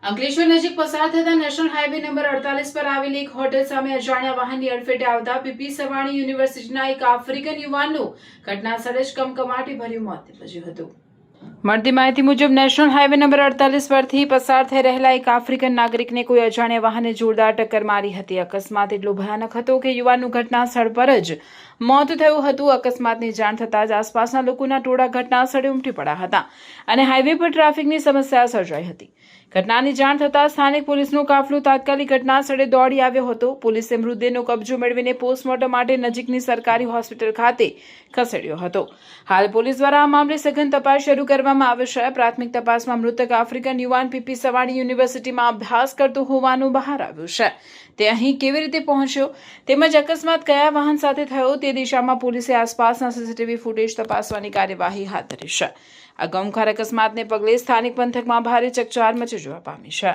અંકલેશ્વર નજીક પસાર થતા નેશનલ હાઈવે નંબર 48 પર આવેલી એક હોટેલ સામે અજાણ્યા વાહનની અડફેટે આવતા પીપી સવાણી યુનિવર્સિટીના એક આફ્રિકન યુવાનનું ઘટનાસ્થળે જ કમકમાટી ભર્યું મોત નીપજ્યું હતું। મળતી માહિતી મુજબ નેશનલ હાઈવે નંબર 48 પરથી પસાર થઈ રહેલા એક આફ્રિકન નાગરિકને કોઈ અજાણ્યા વાહને જોરદાર ટક્કર મારી હતી। અકસ્માત એટલો ભયાનક હતો કે યુવાનનું ઘટના સ્થળ પર જ મોત થયું હતું। અકસ્માતની જાણ થતાં જ આસપાસના લોકોના ટોળા ઘટના સ્થળે ઉમટી પડ્યા હતા અને હાઈવે પર ટ્રાફિકની સમસ્યા સર્જાઈ હતી। ઘટનાની જાણ થતાં સ્થાનિક પોલીસનો કાફલો તાત્કાલિક ઘટના સ્થળે દોડી આવ્યો હતો। પોલીસે મૃતદેહનો કબજો મેળવીને પોસ્ટમોર્ટમ માટે નજીકની સરકારી હોસ્પિટલ ખાતે ખસેડ્યો હતો। હાલ પોલીસ દ્વારા આ મામલે સઘન તપાસ શરૂ કરવામાં આવી છે। પ્રાથમિક તપાસમાં મૃતક આફ્રિકન યુવાન પીપી સવાણી યુનિવર્સિટીમાં અભ્યાસ કરતો હોવાનું બહાર આવ્યું છે। તે અહીં કેવી રીતે પહોંચ્યો તેમજ અકસ્માત કયા વાહન સાથે થયો તે દિશામાં પોલીસે આસપાસના સીસીટીવી ફૂટેજ તપાસવાની કાર્યવાહી હાથ ધરી છે। આ ગમખ્વાર અકસ્માતને પગલે સ્થાનિક પંથકમાં ભારે ચકચાર મચી જવા પામી છે।